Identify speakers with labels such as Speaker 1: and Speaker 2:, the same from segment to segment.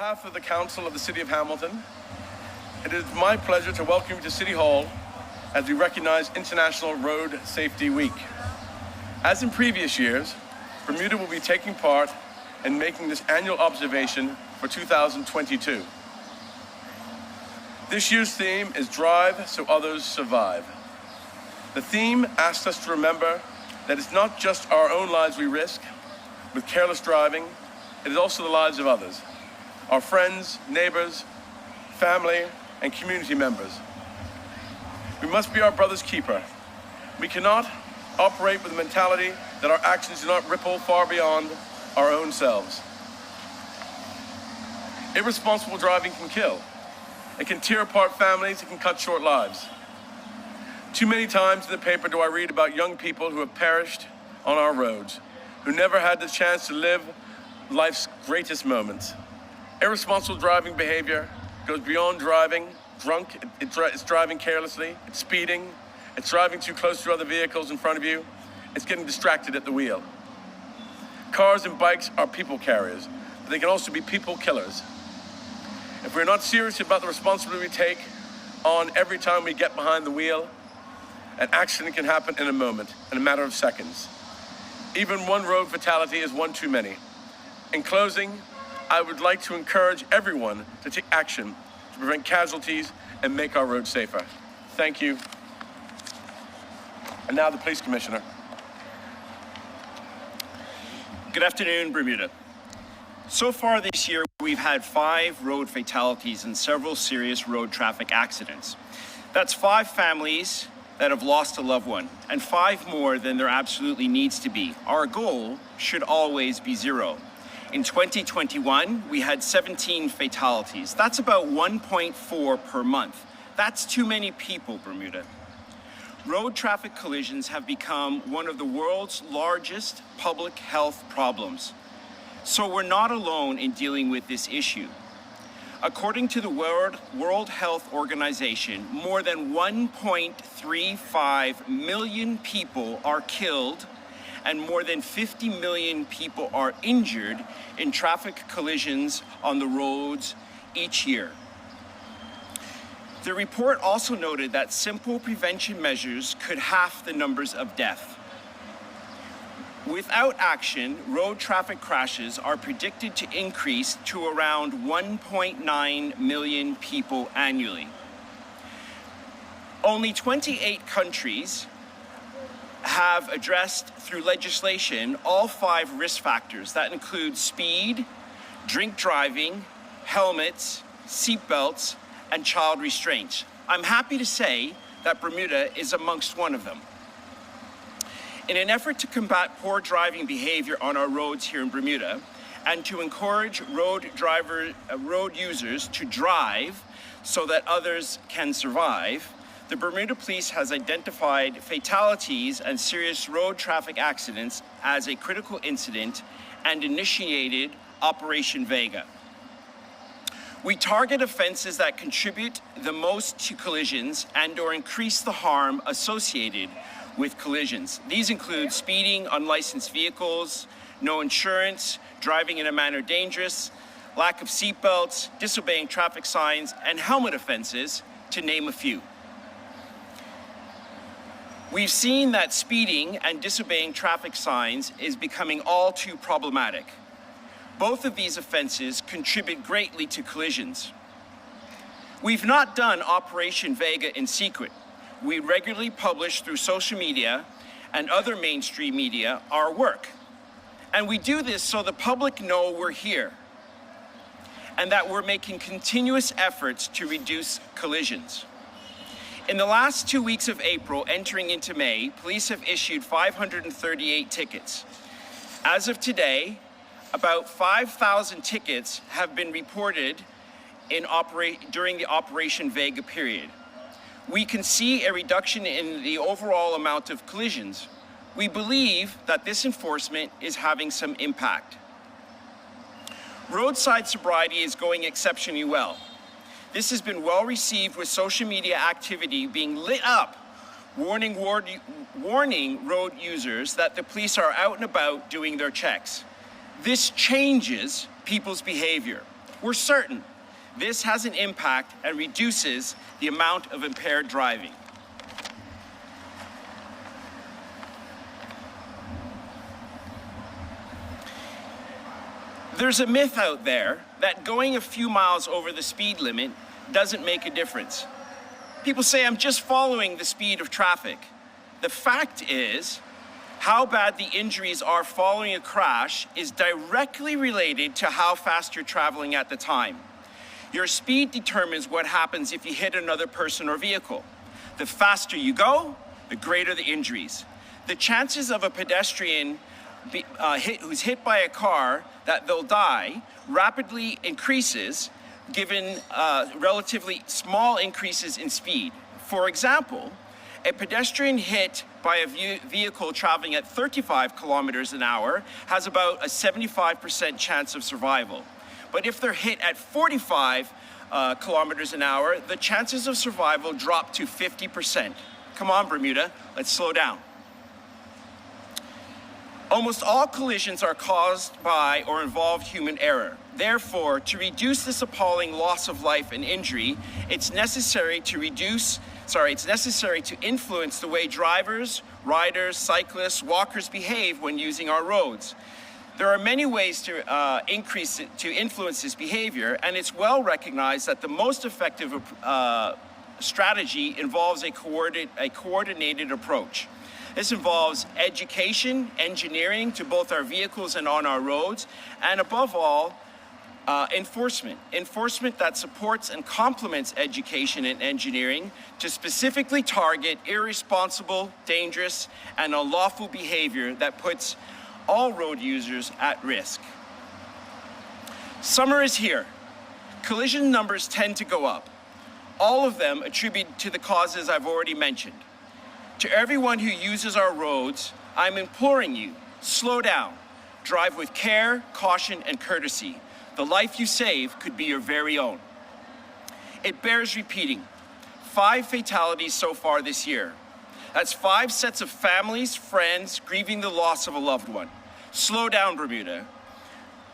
Speaker 1: behalf of the Council of the City of Hamilton, it is my pleasure to welcome you to City Hall as we recognize International Road Safety Week. As in previous years, Bermuda will be taking part in making this annual observation for 2022. This year's theme is Drive So Others Survive. The theme asks us to remember that it's not just our own lives we risk with careless driving, it is also the lives of others, our friends, neighbors, family, and community members. We must be our brother's keeper. We cannot operate with the mentality that our actions do not ripple far beyond our own selves. Irresponsible driving can kill. It can tear apart families, it can cut short lives. Too many times in the paper do I read about young people who have perished on our roads, who never had the chance to live life's greatest moments. Irresponsible driving behavior goes beyond driving drunk, it's driving carelessly, it's speeding, it's driving too close to other vehicles in front of you, it's getting distracted at the wheel. Cars and bikes are people carriers, but they can also be people killers. If we're not serious about the responsibility we take on every time we get behind the wheel, an accident can happen in a moment, in a matter of seconds. Even one road fatality is one too many. In closing, I would like to encourage everyone to take action to prevent casualties and make our roads safer. Thank you. And now the Police Commissioner.
Speaker 2: Good afternoon, Bermuda. So far this year, we've had 5 road fatalities and several serious road traffic accidents. That's 5 families that have lost a loved one, and 5 more than there absolutely needs to be. Our goal should always be 0. In 2021, we had 17 fatalities. That's about 1.4 per month. That's too many people, Bermuda. Road traffic collisions have become one of the world's largest public health problems. So we're not alone in dealing with this issue. According to the World Health Organization, more than 1.35 million people are killed and more than 50 million people are injured in traffic collisions on the roads each year. The report also noted that simple prevention measures could halve the numbers of deaths. Without action, road traffic crashes are predicted to increase to around 1.9 million people annually. Only 28 countries have addressed through legislation all 5 risk factors. That includes speed, drink driving, helmets, seatbelts, and child restraints. I'm happy to say that Bermuda is amongst one of them. In an effort to combat poor driving behavior on our roads here in Bermuda and to encourage road users to drive so that others can survive, the Bermuda Police has identified fatalities and serious road traffic accidents as a critical incident and initiated Operation Vega. We target offenses that contribute the most to collisions and/or increase the harm associated with collisions. These include speeding, unlicensed vehicles, no insurance, driving in a manner dangerous, lack of seatbelts, disobeying traffic signs, and helmet offenses, to name a few. We've seen that speeding and disobeying traffic signs is becoming all too problematic. Both of these offenses contribute greatly to collisions. We've not done Operation Vega in secret. We regularly publish through social media and other mainstream media our work. And we do this so the public know we're here and that we're making continuous efforts to reduce collisions. In the last 2 weeks of April, entering into May, police have issued 538 tickets. As of today, about 5,000 tickets have been reported during the Operation Vega period. We can see a reduction in the overall amount of collisions. We believe that this enforcement is having some impact. Roadside sobriety is going exceptionally well. This has been well received, with social media activity being lit up, warning road users that the police are out and about doing their checks. This changes people's behavior. We're certain this has an impact and reduces the amount of impaired driving. There's a myth out there that going a few miles over the speed limit doesn't make a difference. People say, I'm just following the speed of traffic. The fact is, how bad the injuries are following a crash is directly related to how fast you're traveling at the time. Your speed determines what happens if you hit another person or vehicle. The faster you go, the greater the injuries. The chances of a pedestrian who's hit by a car that they'll die rapidly increases given relatively small increases in speed. For example, a pedestrian hit by a vehicle traveling at 35 kilometers an hour has about a 75% chance of survival. But if they're hit at 45 kilometers an hour, the chances of survival drop to 50%. Come on, Bermuda, let's slow down. Almost all collisions are caused by or involve human error. Therefore, to reduce this appalling loss of life and injury, it's necessary to influence the way drivers, riders, cyclists, walkers behave when using our roads. There are many ways to influence this behavior, and it's well recognized that the most effective strategy involves a coordinated approach. This involves education, engineering to both our vehicles and on our roads, and above all, enforcement. Enforcement that supports and complements education and engineering to specifically target irresponsible, dangerous, and unlawful behavior that puts all road users at risk. Summer is here. Collision numbers tend to go up. All of them attributed to the causes I've already mentioned. To everyone who uses our roads, I'm imploring you, slow down. Drive with care, caution, and courtesy. The life you save could be your very own. It bears repeating. 5 fatalities so far this year. That's 5 sets of families, friends, grieving the loss of a loved one. Slow down, Bermuda.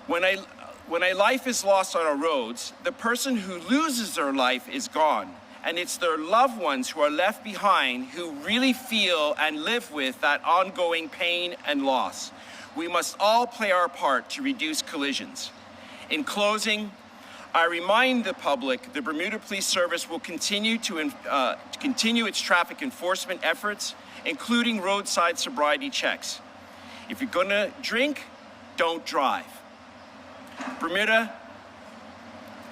Speaker 2: When a life is lost on our roads, the person who loses their life is gone. And it's their loved ones who are left behind who really feel and live with that ongoing pain and loss. We must all play our part to reduce collisions. In closing, I remind the public the Bermuda Police Service will continue its traffic enforcement efforts, including roadside sobriety checks. If you're gonna drink, don't drive. Bermuda,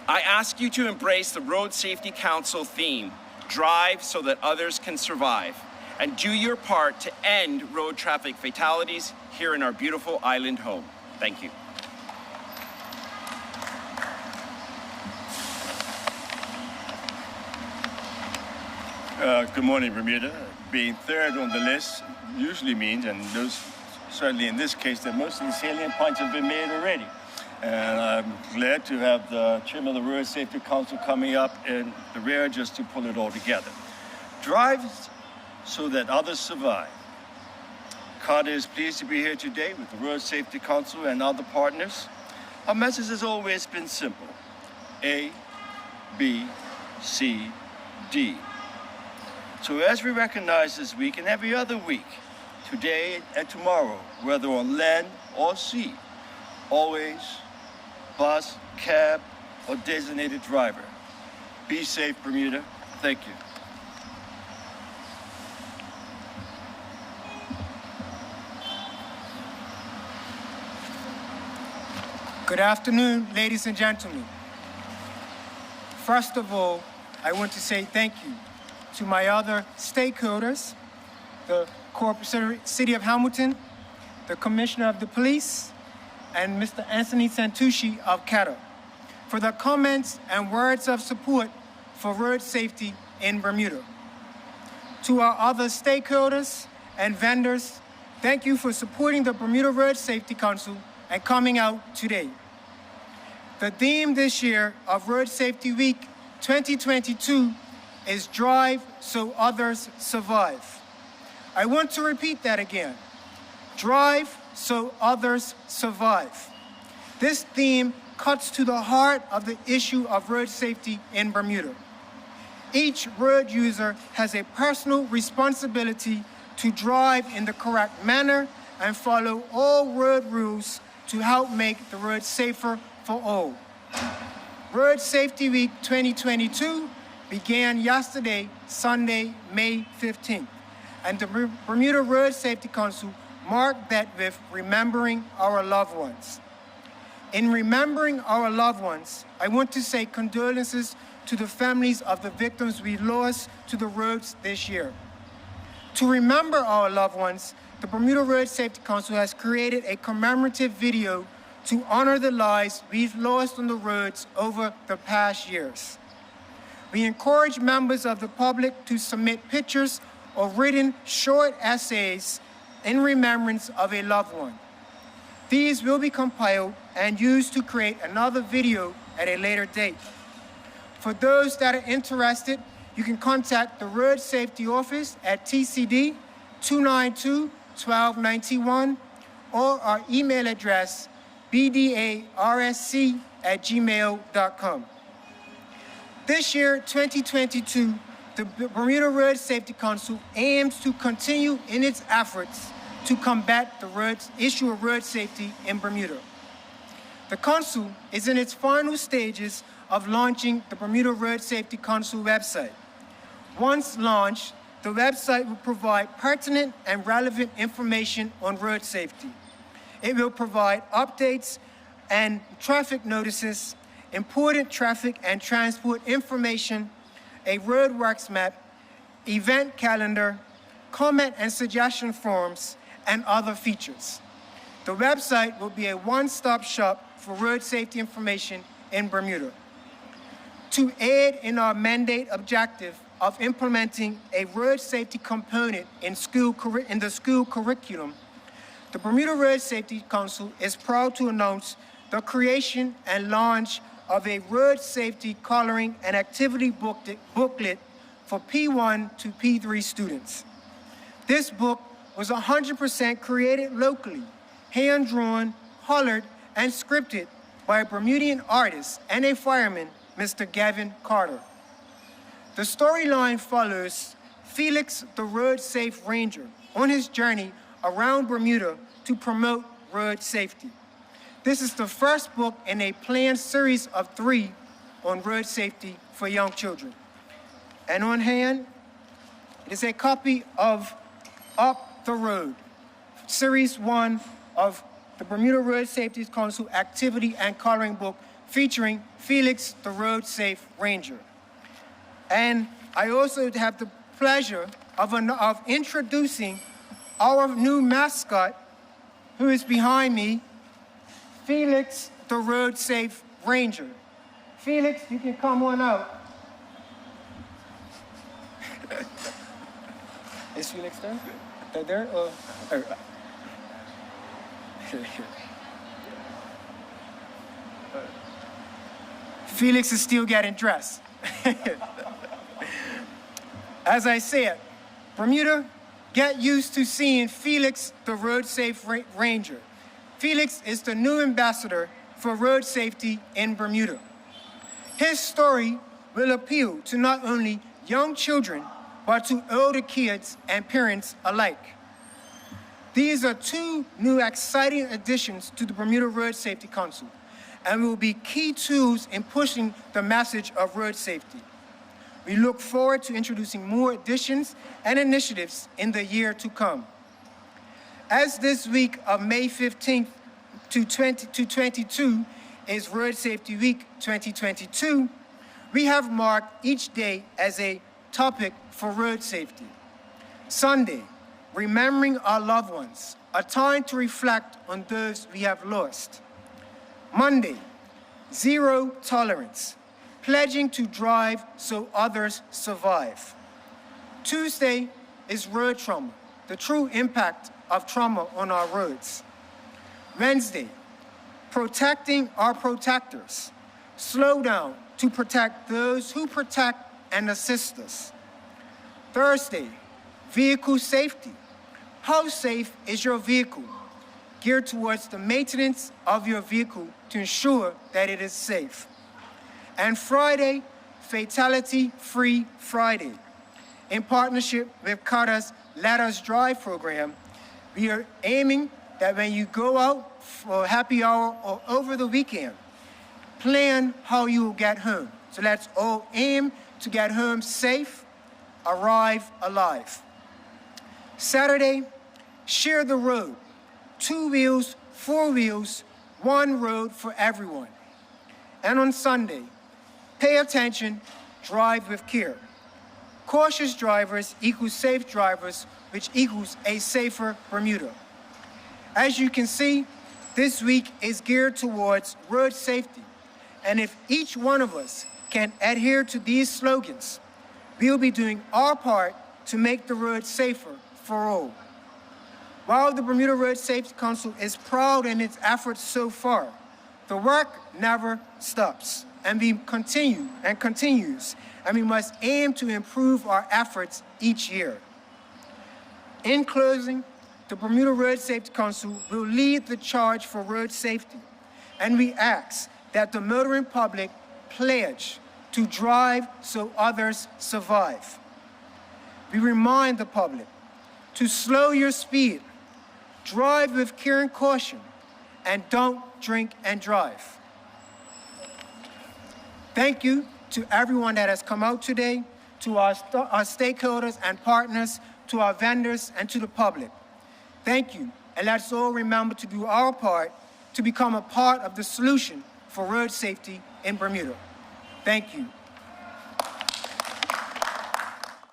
Speaker 2: I ask you to embrace the Road Safety Council theme, drive so that others can survive, and do your part to end road traffic fatalities here in our beautiful island home. Thank you.
Speaker 3: Good morning, Bermuda. Being third on the list usually means, and those certainly in this case, that most of the salient points have been made already. And I'm glad to have the chairman of the Road Safety Council coming up in the rear just to pull it all together. Drive so that others survive. CARTA is pleased to be here today with the Road Safety Council and other partners. Our message has always been simple. A, B, C, D. So as we recognize this week and every other week, today and tomorrow, whether on land or sea, always bus, cab, or designated driver. Be safe, Bermuda. Thank you.
Speaker 4: Good afternoon, ladies and gentlemen. First of all, I want to say thank you to my other stakeholders, the Corporate City of Hamilton, the Commissioner of the Police, and Mr. Anthony Santucci of CATA for the comments and words of support for road safety in Bermuda. To our other stakeholders and vendors, thank you for supporting the Bermuda Road Safety Council and coming out today. The theme this year of Road Safety Week 2022 is Drive So Others Survive. I want to repeat that again. Drive so others survive. This theme cuts to the heart of the issue of road safety in Bermuda. Each road user has a personal responsibility to drive in the correct manner and follow all road rules to help make the road safer for all. Road Safety Week 2022 began yesterday, Sunday, May 15th, and the Bermuda Road Safety Council marked that with remembering our loved ones. In remembering our loved ones, I want to say condolences to the families of the victims we lost to the roads this year. To remember our loved ones, the Bermuda Road Safety Council has created a commemorative video to honor the lives we've lost on the roads over the past years. We encourage members of the public to submit pictures or written short essays in remembrance of a loved one. These will be compiled and used to create another video at a later date. For those that are interested, you can contact the Road Safety Office at TCD 292-1291 or our email address bdarsc@gmail.com. This year, 2022, the Bermuda Road Safety Council aims to continue in its efforts to combat the issue of road safety in Bermuda. The Council is in its final stages of launching the Bermuda Road Safety Council website. Once launched, the website will provide pertinent and relevant information on road safety. It will provide updates and traffic notices, important traffic and transport information, a roadworks map, event calendar, comment and suggestion forms, and other features. The website will be a one-stop shop for road safety information in Bermuda. To aid in our mandate objective of implementing a road safety component in the school curriculum, the Bermuda Road Safety Council is proud to announce the creation and launch of a road safety coloring and activity booklet for P1 to P3 students. This book was 100% created locally, hand-drawn, colored, and scripted by a Bermudian artist and a fireman, Mr. Gavin Carter. The storyline follows Felix, the road safe ranger, on his journey around Bermuda to promote road safety. This is the first book in a planned series of 3 on road safety for young children. And on hand, it is a copy of Up the Road, Series 1 of the Bermuda Road Safety Council activity and coloring book featuring Felix, the road safe ranger. And I also have the pleasure of introducing our new mascot, who is behind me, Felix, the road safe ranger. Felix, you can come on out. Is Felix there? They're there? Felix is still getting dressed. As I said, Bermuda, get used to seeing Felix, the road safe ranger. Felix is the new ambassador for road safety in Bermuda. His story will appeal to not only young children, but to older kids and parents alike. These are 2 new exciting additions to the Bermuda Road Safety Council and will be key tools in pushing the message of road safety. We look forward to introducing more additions and initiatives in the year to come. As this week of May 15th to 22 is Road Safety Week 2022, we have marked each day as a topic for road safety. Sunday, remembering our loved ones, a time to reflect on those we have lost. Monday, zero tolerance, pledging to drive so others survive. Tuesday is road trauma, the true impact of trauma on our roads. Wednesday, protecting our protectors. Slow down to protect those who protect and assist us. Thursday, vehicle safety. How safe is your vehicle? geared towards the maintenance of your vehicle to ensure that it is safe. And Friday, Fatality-Free Friday. In partnership with Carter's Let Us Drive program, we are aiming that when you go out for happy hour or over the weekend, plan how you will get home. So let's all aim to get home safe, arrive alive. Saturday, share the road. 2 wheels, 4 wheels, 1 road for everyone. And on Sunday, pay attention, drive with care. Cautious drivers equals safe drivers, which equals a safer Bermuda. As you can see, this week is geared towards road safety. And if each one of us can adhere to these slogans, we'll be doing our part to make the road safer for all. While the Bermuda Road Safety Council is proud in its efforts so far, the work never stops, and we continue and continues, and we must aim to improve our efforts each year. In closing, the Bermuda Road Safety Council will lead the charge for road safety, and we ask that the motoring public pledge to drive so others survive. We remind the public to slow your speed, drive with care and caution, and don't drink and drive. Thank you to everyone that has come out today, to our stakeholders and partners, to our vendors, and to the public. Thank you, and let's all remember to do our part to become a part of the solution for road safety in Bermuda. Thank you.